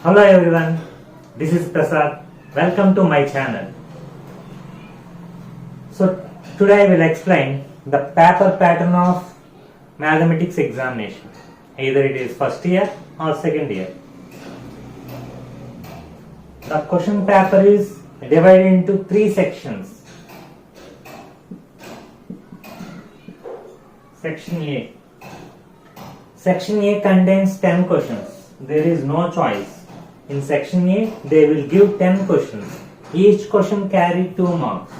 Hello everyone, this is Prasad. Welcome to my channel. So today I will explain the paper pattern of mathematics examination. Either it is first year or second year. The question paper is divided into three sections. Section A. Section A contains 10 questions. There is no choice. In section A, they will give 10 questions. Each question carry 2 marks.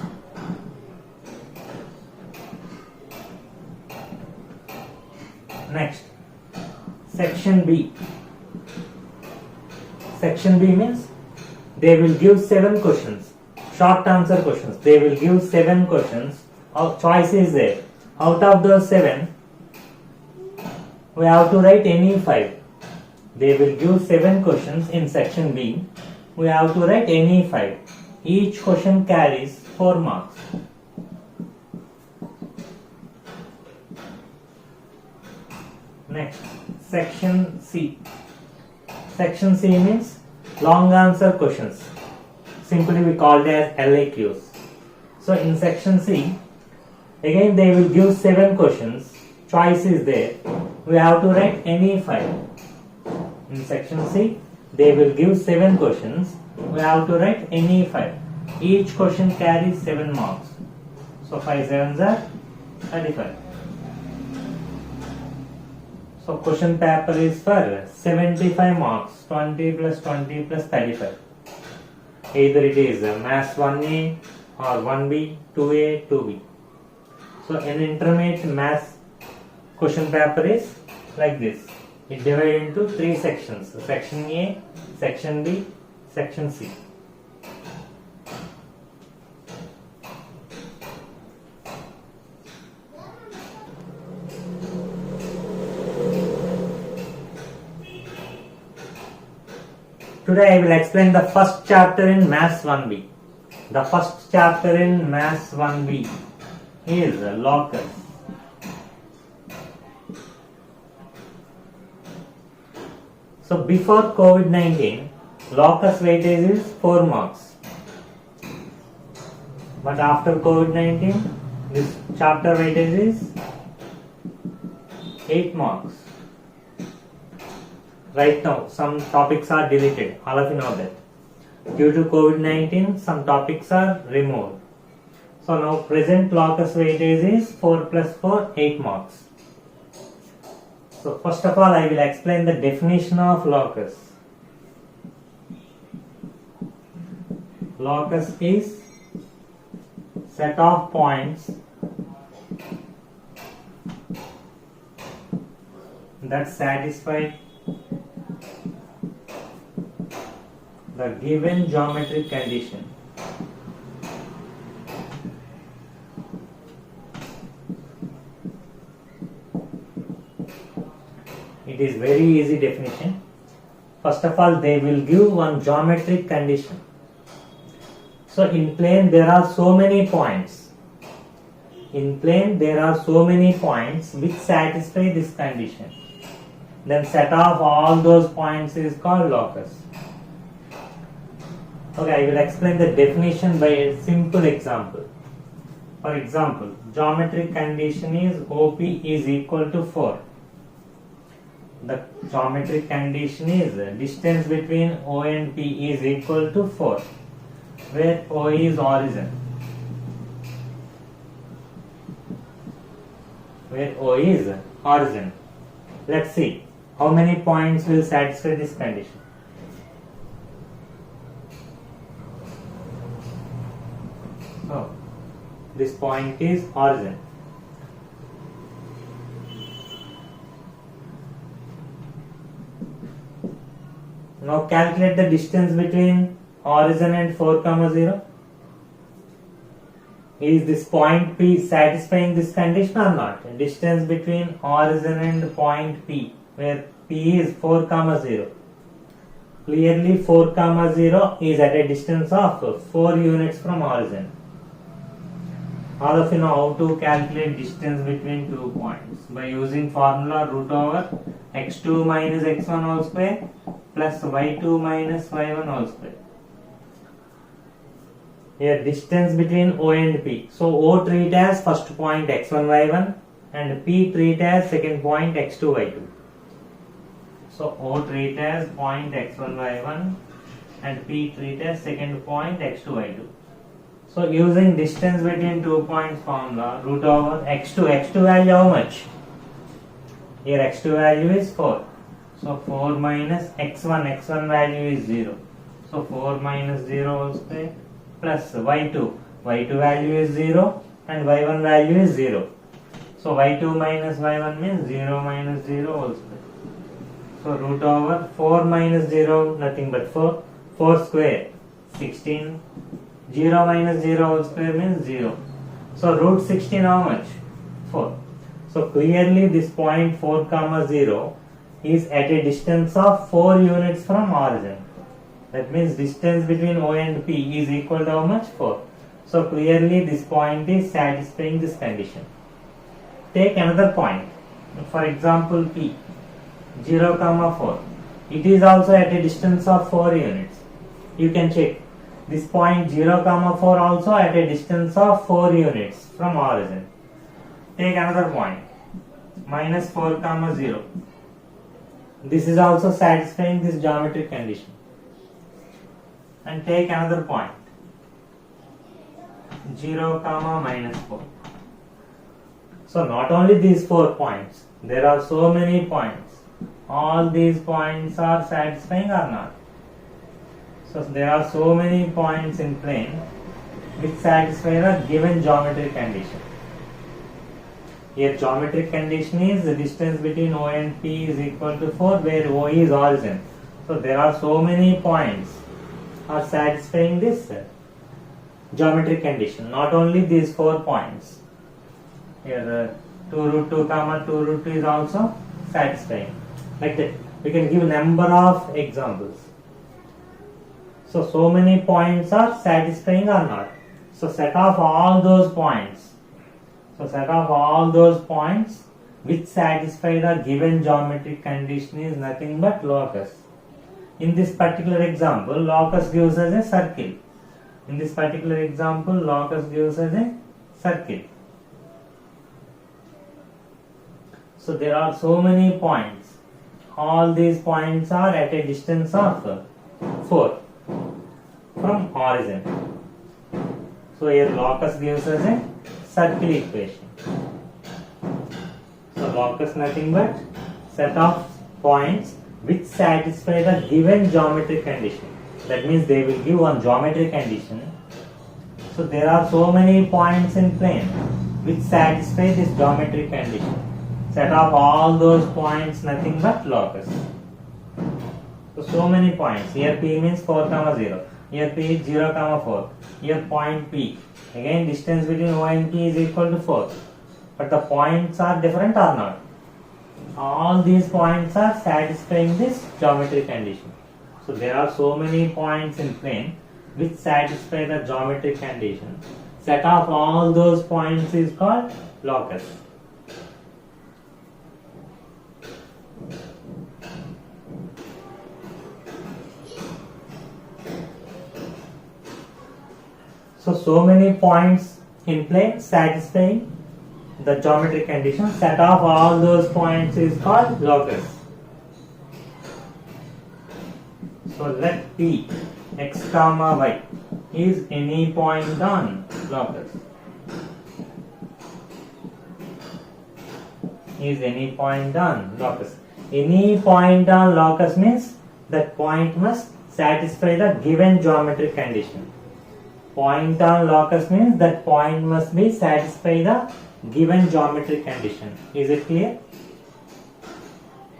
Next, section B. Section B means they will give 7 questions. Short answer questions. They will give 7 questions. Our choice is there. Out of those 7, we have to write any 5. They will give 7 questions in section B. We have to write any 5. Each question carries 4 marks. Next, section C. Section C means long answer questions. Simply we call it as LAQs. So in section C, again they will give 7 questions. Choice is there. We have to write any 5. In section C, they will give 7 questions. We have to write any 5. Each question carries 7 marks. So 5 sevens are 35. So question paper is for 75 marks. 20 plus 20 plus 35. Either it is Maths 1A or 1B, 2A, 2B. So an intermediate Maths question paper is like this. It divided into 3 sections. Section A, Section B, Section C. Today I will explain the first chapter in Maths 1B. The first chapter in Maths 1B is locus. So before COVID-19, locus weightage is 4 marks. But after COVID-19, this chapter weightage is 8 marks. Right now, some topics are deleted. All of you know that. Due to COVID-19, some topics are removed. So now present locus weightage is 4 plus 4, 8 marks. So first of all, I will explain the definition of locus. Locus is set of points that satisfy the given geometric condition. It is very easy definition. First of all, they will give one geometric condition. So in plane there are so many points. In plane there are so many points which satisfy this condition. Then set of all those points is called locus. Okay, I will explain the definition by a simple example. For example, geometric condition is OP is equal to 4. The geometric condition is distance between O and P is equal to 4, where O is origin. Where O is origin. Let's see how many points will satisfy this condition. So, this point is origin. Now calculate the distance between origin and 4, 0. Is this point P satisfying this condition or not? Distance between origin and point P, where P is 4, 0. Clearly 4, 0 is at a distance of 4 units from origin. All of you know how to calculate distance between 2 points by using formula root over x2 minus x1 whole square plus y2 minus y1 whole square. Here distance between O and P. So O treat as first point x1 y1 and P treat as second point x2 y2. So O treat as point x1 y1 and P treat as second point x2 y2. So using distance between 2 points formula, root over x2 value how much? Here x2 value is 4. So 4 minus x1 value is 0. So 4 minus 0 whole square plus y2 value is 0 and y1 value is 0. So y2 minus y1 means 0 minus 0 whole square. So root over 4 minus 0 nothing but 4. 4 square 16. 0 minus 0 whole square means 0. So root 16 how much? 4. So clearly this point 4 comma 0 is at a distance of 4 units from origin. That means distance between O and P is equal to how much? 4. So clearly this point is satisfying this condition. Take another point. For example P 0 comma 4. It is also at a distance of 4 units. You can check. This point 0 comma 4 also at a distance of 4 units from origin. Take another point minus 4 comma 0. This is also satisfying this geometric condition. And take another point 0 comma minus 4. So not only these 4 points, there are so many points. All these points are satisfying or not? So there are so many points in plane which satisfy the given geometric condition. Here geometric condition is the distance between O and P is equal to 4 where O is origin. So there are so many points are satisfying this geometric condition. Not only these 4 points. Here 2 root 2 comma 2 root 2 is also satisfying. Like that. We can give a number of examples. So many points are satisfying or not. So set off all those points. So set off all those points which satisfy the given geometric condition is nothing but locus. In this particular example, locus gives us a circle. In this particular example, locus gives us a circle. So there are so many points. All these points are at a distance of 4 from origin. So here locus gives us a circle equation. So locus nothing but set of points which satisfy the given geometric condition. That means they will give one geometric condition. So there are so many points in plane which satisfy this geometric condition. Set off all those points nothing but locus. So many points. Here P means 4 comma 0. Here P is 0 comma 4. Here point P. Again distance between O and P is equal to 4. But the points are different or not? All these points are satisfying this geometric condition. So there are so many points in plane which satisfy the geometric condition. Set off all those points is called locus. So many points in plane satisfying the geometric condition. Set off all those points is called locus. So let P x comma y is any point on locus. Is any point on locus. Any point on locus means that point must satisfy the given geometric condition. Point on locus means that point must be satisfy the given geometric condition. Is it clear?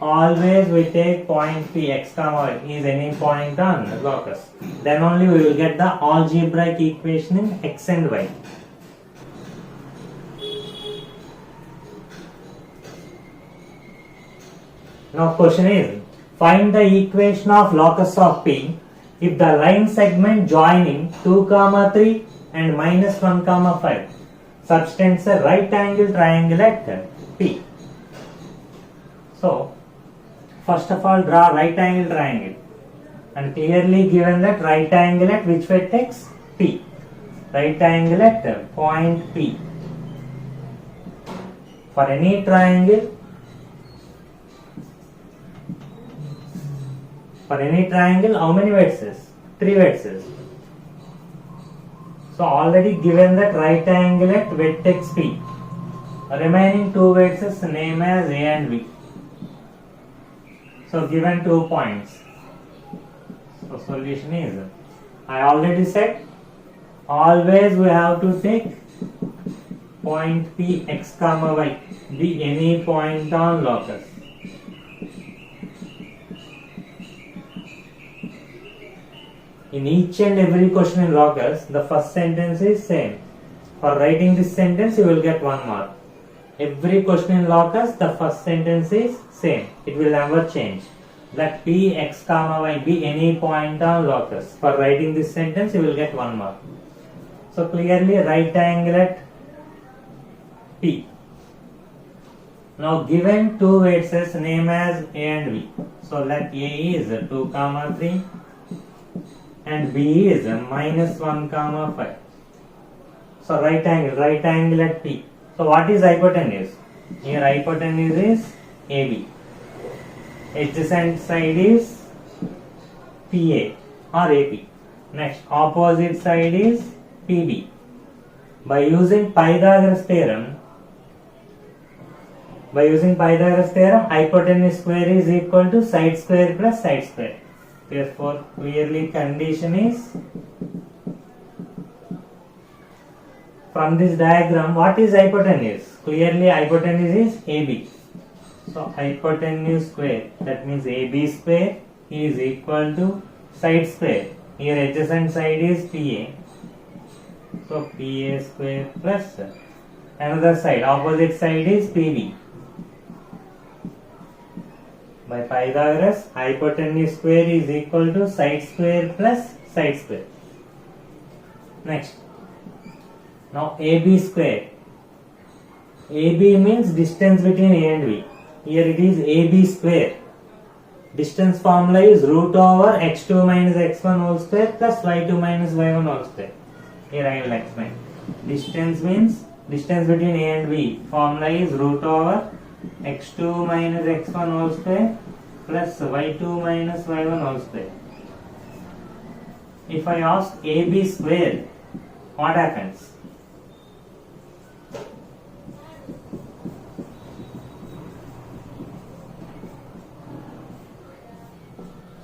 Always we take point P x comma y is any point on locus. Then only we will get the algebraic equation in x and y. Now question is, find the equation of locus of P if the line segment joining 2 comma 3 and minus 1 comma 5 subtends a right angle triangle at P. So first of all draw right angle triangle. and clearly given that right angle at which vertex? P. Right angle at point P. For any triangle, how many vertices? 3 vertices. So already given that right angle at vertex P. Remaining 2 vertices name as A and B. So given 2 points. So solution is, I already said, always we have to take point P x comma y be any point on locus. In each and every question in locus, the first sentence is same. For writing this sentence, you will get 1 mark. Every question in locus, the first sentence is same. It will never change. Let P x comma y be any point on locus. For writing this sentence, you will get 1 mark. So clearly right angle at P. Now given 2 vertices name as A and B. So let A is 2 comma 3 and B is minus 1 comma 5. So right angle at P. So what is hypotenuse? Here hypotenuse is AB. Adjacent side is PA or AP. Next, opposite side is PB. By using Pythagoras theorem, hypotenuse square is equal to side square plus side square. Therefore, clearly condition is, from this diagram, what is hypotenuse? Clearly hypotenuse is AB. So hypotenuse square, that means AB square is equal to side square. Here adjacent side is PA. So PA square plus another side, opposite side is PB. By Pythagoras, hypotenuse square is equal to side square plus side square. Next, now AB square. AB means distance between A and B. Here it is AB square. Distance formula is root over x2 minus x1 whole square plus y2 minus y1 whole square. Here I will explain. Distance means distance between A and B. Formula is root over x2 minus x1 whole square plus y2 minus y1 whole square. If I ask AB square, what happens?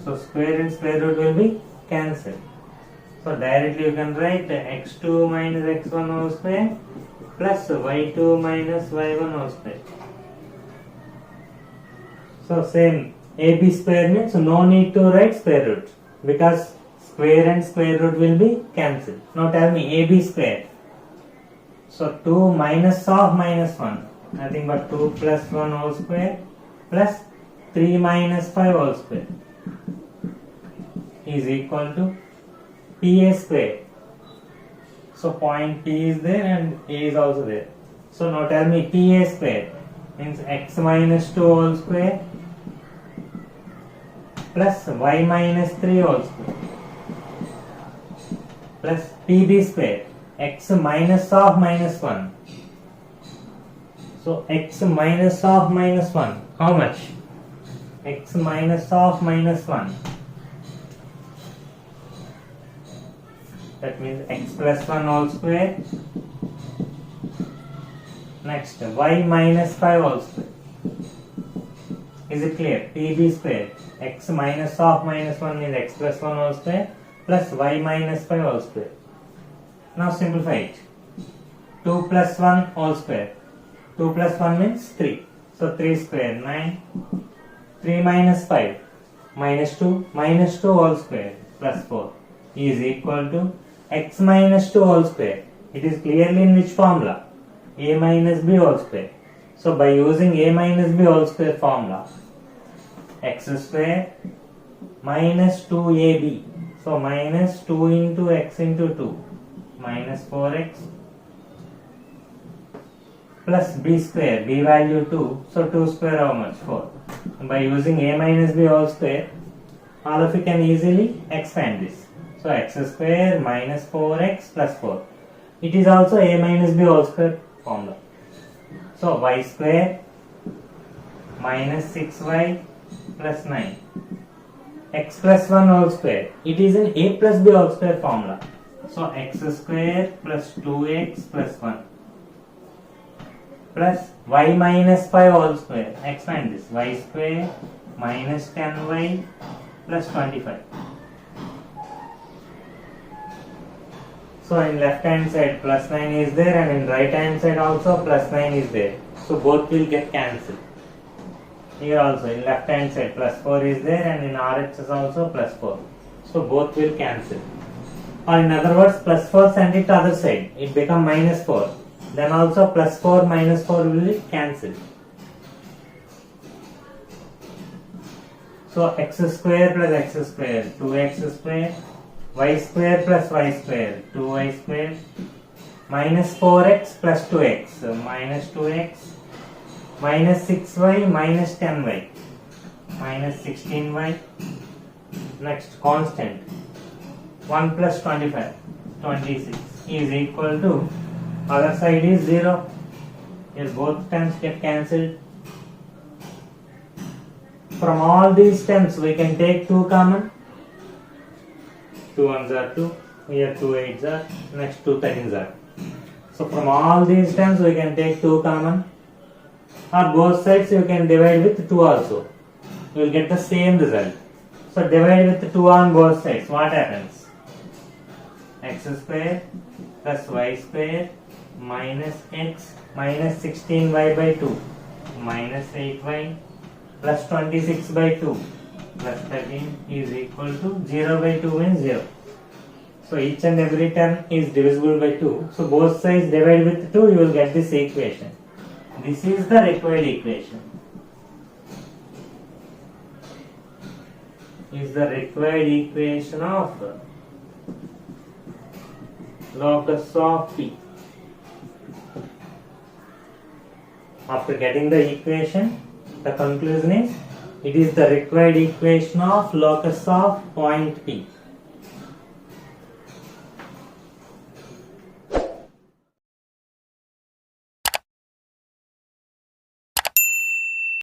So square and square root will be cancelled. So directly you can write x2 minus x1 whole square plus y2 minus y1 whole square. So same, AB square means no need to write square root because square and square root will be cancelled. Now tell me AB square. So 2 minus of minus 1, nothing but 2 plus 1 whole square plus 3 minus 5 whole square is equal to PA square. So point P is there and A is also there. So now tell me PA square means x minus 2 whole square plus y minus 3 whole square plus PB square x minus of minus 1. So x minus of minus 1, how much? X minus of minus 1. That means x plus 1 whole square. Next, y minus 5 whole square. Is it clear? PB square. X minus of minus 1 is x plus 1 whole square plus y minus 5 whole square. Now simplify it. 2 plus 1 whole square. 2 plus 1 means 3. So 3 square 9. 3 minus 5 minus 2 whole square plus 4 is equal to x minus 2 whole square. It is clearly in which formula? A minus b whole square. So by using a minus b whole square formula, x square minus 2ab. So minus 2 into x into 2 minus 4x plus b square, b value 2. So 2 square how much? 4. By using a minus b whole square, all of you can easily expand this. So x square minus 4x plus 4. It is also a minus b whole square formula. So y square minus 6y plus 9. X plus 1 whole square. It is an a plus b whole square formula. So x square plus 2x plus 1 plus y minus 5 whole square. Expand this. Y square minus 10y plus 25. So in left hand side plus 9 is there, and in right hand side also plus 9 is there. So both will get cancelled. Here also in left hand side plus 4 is there, and in RHS also plus 4. So both will cancel. Or in other words, plus 4 send it to other side. It become minus 4. Then also plus 4 minus 4 will be cancelled. So x square plus x square, 2x square, y square plus y square, 2y square, minus 4x plus 2x, so minus 2x, minus 6y minus 10y, minus 16y. Next constant, 1 plus 25, 26 is equal to, other side is 0. Here both terms get cancelled. From all these terms we can take 2 common. 2 1s are 2, here 2 8s are, next 2 13s are. So from all these terms we can take 2 common, or both sides you can divide with 2 also. You will get the same result. So divide with 2 on both sides. What happens? X square plus y square minus x minus 16y by 2 minus 8y plus 26 by 2 plus 13 is equal to 0 by 2 means 0. So each and every term is divisible by 2. So both sides divide with 2, you will get this equation. This is the required equation. Is the required equation of locus of P. After getting the equation, the conclusion is it is the required equation of locus of point P.